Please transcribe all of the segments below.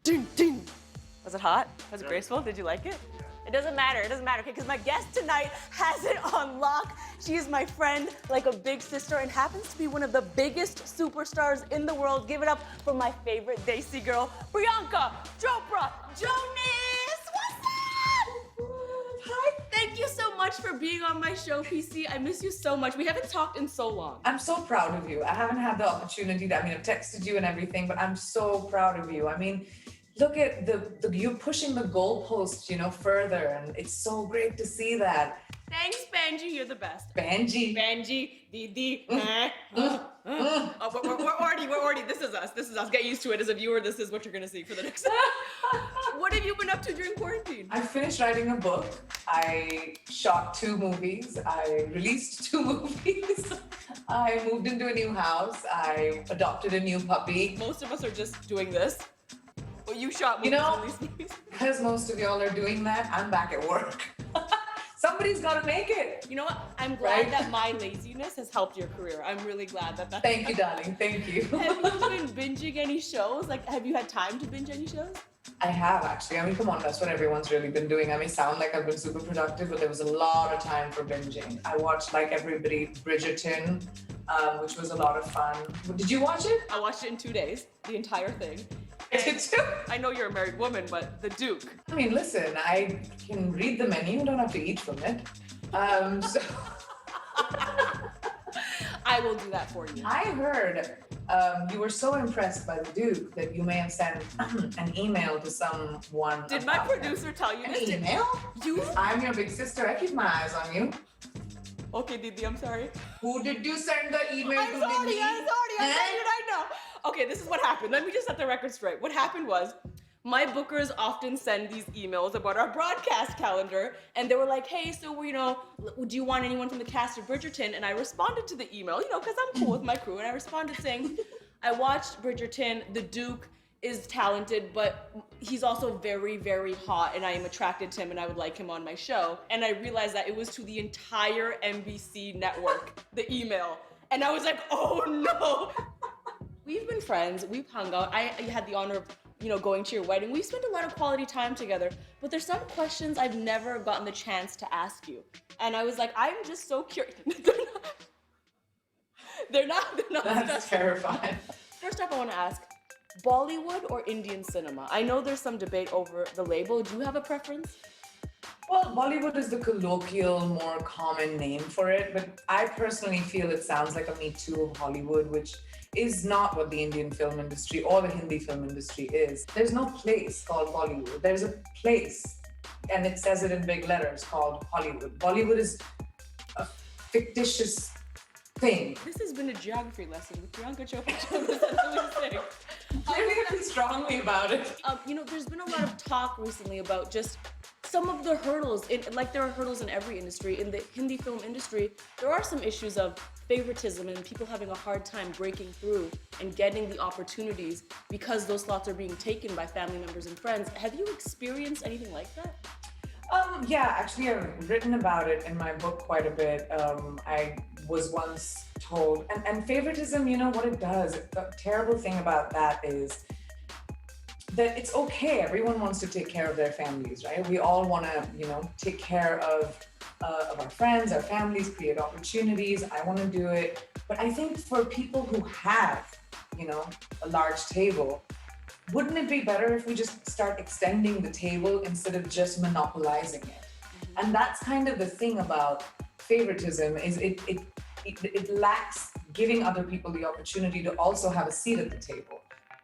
Ding, ding. Was it hot? Was it graceful? Did you like it? It doesn't matter. It doesn't matter, okay? Because my guest tonight has it on lock. She is my friend, like a big sister, and happens to be one of the biggest superstars in the world. Give it up for my favorite Desi girl, Priyanka Chopra Jonas. What's up? Hi. Thank you so much for being on my show, PC. I miss you so much. We haven't talked in so long. I'm so proud of you. I haven't had the opportunity to, I've texted you and everything, but I'm so proud of you. Look at the you pushing the goalpost, further, and it's so great to see that. Thanks, Benji. You're the best. Benji. Didi. We're already. This is us. Get used to it. As a viewer, this is what you're gonna see for the next. What have you been up to during quarantine? I finished writing a book. I shot 2 movies. I released 2 movies. I moved into a new house. I adopted a new puppy. Most of us are just doing this. Well, you shot movies and released movies. Because most of y'all are doing that, I'm back at work. Somebody's got to make it. You know what? I'm glad that my laziness has helped your career. I'm really glad that. Thank you, darling. Thank you. Have you been binging any shows? Like, have you had time to binge any shows? I have, actually. Come on, that's what everyone's really been doing. I may sound like I've been super productive, but there was a lot of time for binging. I watched, like everybody, Bridgerton, which was a lot of fun. Did you watch it? I watched it in 2 days, the entire thing. Did you? I know you're a married woman, but the Duke. Listen, I can read the menu, don't have to eat from it. So I will do that for you. I heard you were so impressed by the Duke that you may have sent an email to someone. Did my producer tell you this? An email? You? I'm your big sister. I keep my eyes on you. Okay, Didi, I'm sorry. Who did you send the email to? I'm sorry. I said it, I know. Okay, this is what happened. Let me just set the record straight. What happened was, my bookers often send these emails about our broadcast calendar, and they were like, hey, so, do you want anyone from the cast of Bridgerton? And I responded to the email, because I'm cool with my crew, and I responded saying, I watched Bridgerton, the Duke is talented, but he's also very, very hot, and I am attracted to him, and I would like him on my show. And I realized that it was to the entire NBC network, the email. And I was like, oh no. We've been friends, we've hung out. I had the honor of, going to your wedding. We've spent a lot of quality time together, but there's some questions I've never gotten the chance to ask you. And I was like, I'm just so curious. They're not. That's terrifying. First off, I want to ask, Bollywood or Indian cinema? I know there's some debate over the label. Do you have a preference? Well, Bollywood is the colloquial, more common name for it, but I personally feel it sounds like a Me Too of Hollywood, which is not what the Indian film industry or the Hindi film industry is. There's no place called Bollywood. There's a place, and it says it in big letters, called Hollywood. Bollywood is a fictitious thing. This has been a geography lesson with Priyanka Chopra. I feel strongly about it. There's been a lot of talk recently about just some of the hurdles, like there are hurdles in every industry. In the Hindi film industry, there are some issues of favoritism and people having a hard time breaking through and getting the opportunities because those slots are being taken by family members and friends. Have you experienced anything like that? Yeah, actually I've written about it in my book quite a bit. I was once told, and favoritism, what it does, the terrible thing about that is that it's okay. Everyone wants to take care of their families, right? We all want to, take care of our friends, our families, create opportunities. I want to do it. But I think for people who have, a large table, wouldn't it be better if we just start extending the table instead of just monopolizing it? And that's kind of the thing about favoritism is it lacks giving other people the opportunity to also have a seat at the table.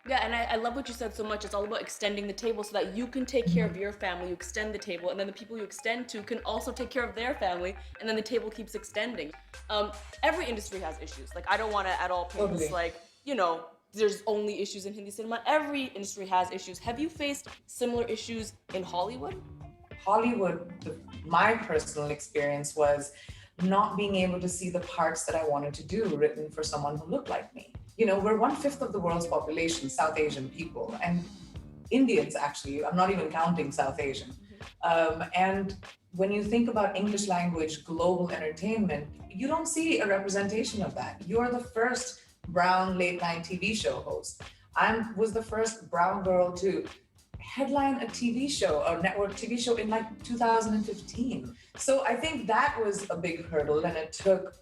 Yeah, and I love what you said so much. It's all about extending the table so that you can take care of your family, you extend the table, and then the people you extend to can also take care of their family, and then the table keeps extending. Every industry has issues. Like, I don't want to at all paint this like, there's only issues in Hindi cinema. Every industry has issues. Have you faced similar issues in Hollywood? Hollywood, my personal experience was not being able to see the parts that I wanted to do written for someone who looked like me. We're 1/5 of the world's population, South Asian people, and Indians, actually. I'm not even counting South Asian. And when you think about English language global entertainment, you don't see a representation of that. You're the first brown late night TV show host. I was the first brown girl to headline a TV show, a network TV show in like 2015. So I think that was a big hurdle, and it took,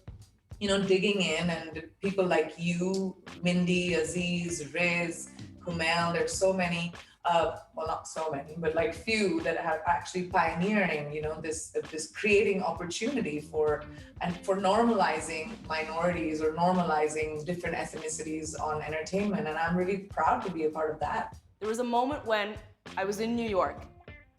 digging in, and people like you, Mindy, Aziz, Riz, Kumail, there's so many, well, not so many, but like few that are actually pioneering, this creating opportunity for normalizing minorities or normalizing different ethnicities on entertainment. And I'm really proud to be a part of that. There was a moment when I was in New York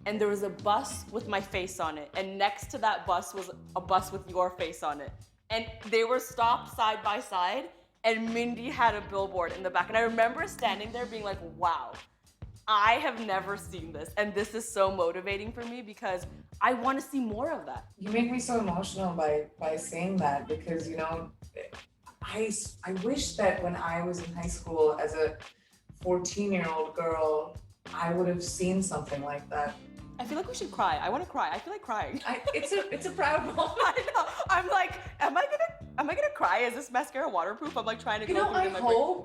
and there was a bus with my face on it, and next to that bus was a bus with your face on it. And they were stopped side by side, and Mindy had a billboard in the back. And I remember standing there being like, wow, I have never seen this. And this is so motivating for me because I want to see more of that. You make me so emotional by saying that, because, I wish that when I was in high school as a 14-year-old girl, I would have seen something like that. I feel like we should cry. I want to cry. I feel like crying. It's a proud moment. I know. I'm like, am I gonna cry? Is this mascara waterproof? I'm like trying to go through it in my brain.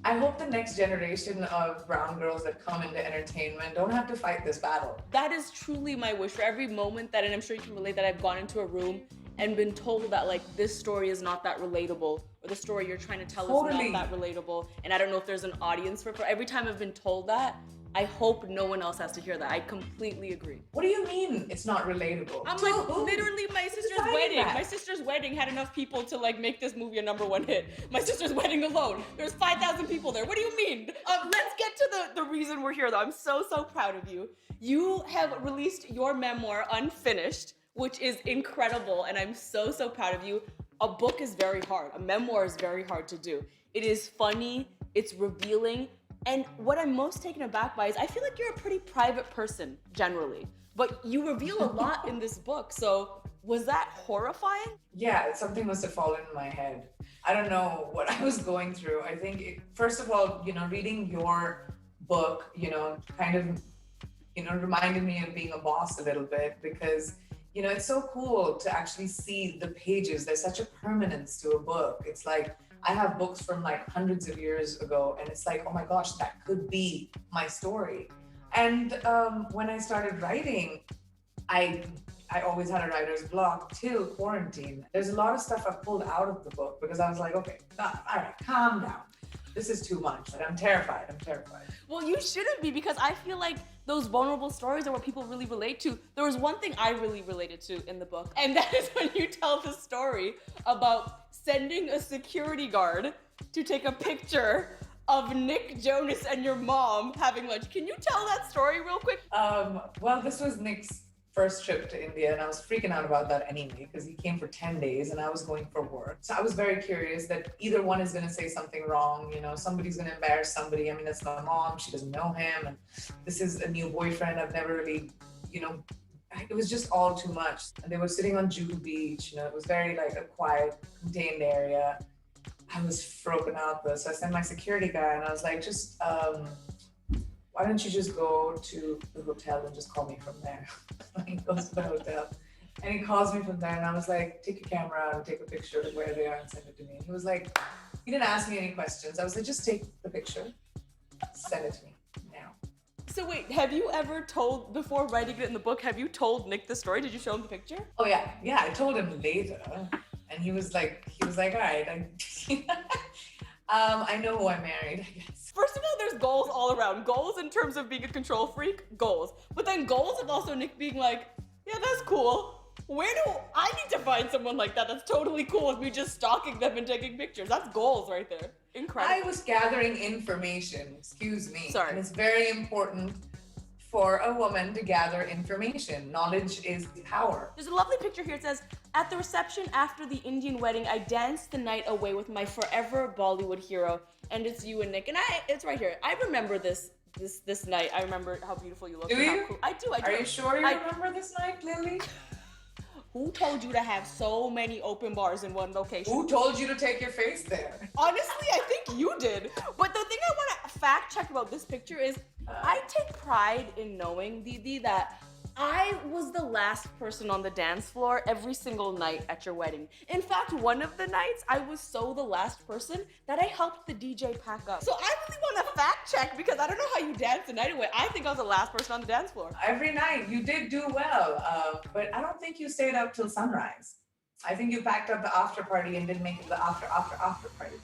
I hope the next generation of brown girls that come into entertainment don't have to fight this battle. That is truly my wish. For every moment that, and I'm sure you can relate, that I've gone into a room and been told that like this story is not that relatable, or the story you're trying to tell is not that relatable, and I don't know if there's an audience for it. But every time I've been told that, I hope no one else has to hear that. I completely agree. What do you mean it's not relatable? I'm like, literally my sister's wedding. My sister's wedding had enough people to like make this movie a #1 hit. My sister's wedding alone, there's 5,000 people there. What do you mean? Let's get to the reason we're here though. I'm so proud of you. You have released your memoir, Unfinished, which is incredible, and I'm so proud of you. A book is very hard. A memoir is very hard to do. It is funny, it's revealing, and what I'm most taken aback by is I feel like you're a pretty private person generally, but you reveal a lot in this book. So was that horrifying? Yeah, something must have fallen in my head. I don't know what I was going through. I think, first of all, reading your book, kind of, reminded me of being a boss a little bit, because it's so cool to actually see the pages. There's such a permanence to a book. It's like, I have books from like hundreds of years ago, and it's like, oh my gosh, that could be my story. And when I started writing, I always had a writer's block till quarantine. There's a lot of stuff I pulled out of the book because I was like, okay, all right, calm down. This is too much. Like, I'm terrified. Well, you shouldn't be, because I feel like those vulnerable stories are what people really relate to. There was one thing I really related to in the book, and that is when you tell the story about sending a security guard to take a picture of Nick Jonas and your mom having lunch. Can you tell that story real quick? Well, this was Nick's first trip to India, and I was freaking out about that anyway, because he came for 10 days and I was going for work. So I was very curious that either one is going to say something wrong, somebody's going to embarrass somebody. I mean, that's my mom, she doesn't know him, and this is a new boyfriend I've never really, it was just all too much. And they were sitting on Juhu Beach, it was very like a quiet, contained area. I was freaking out though. So I sent my security guy and I was like, just, why don't you just go to the hotel and just call me from there? He goes to the hotel and he calls me from there, and I was like, take your camera out and take a picture of where they are and send it to me. And he was like, he didn't ask me any questions. I was like, just take the picture, send it to me now. So wait, have you ever told, before writing it in the book, have you told Nick the story? Did you show him the picture? Oh yeah, I told him later, and he was like, all right, I know who I married, I guess. First of all, there's goals all around. Goals in terms of being a control freak, goals. But then goals of also Nick being like, yeah, that's cool. Where do I need to find someone like that? That's totally cool with me just stalking them and taking pictures. That's goals right there. Incredible. I was gathering information, excuse me. Sorry. And it's very important for a woman to gather information. Knowledge is power. There's a lovely picture here. It says, at the reception after the Indian wedding, I danced the night away with my forever Bollywood hero. And it's you and Nick. And it's right here. I remember this night. I remember how beautiful you look. Do you? Cool. I do. Are you sure you remember this night, Lily? Who told you to have so many open bars in one location? Who told you to take your face there? Honestly, I think you did. But the thing I want to fact check about this picture is I take pride in knowing, Didi, that I was the last person on the dance floor every single night at your wedding. In fact, one of the nights, I was so the last person that I helped the DJ pack up. So I really want to fact check because I don't know how you danced the night away. I think I was the last person on the dance floor. Every night you did do well, but I don't think you stayed up till sunrise. I think you packed up the after party and didn't make it the after party.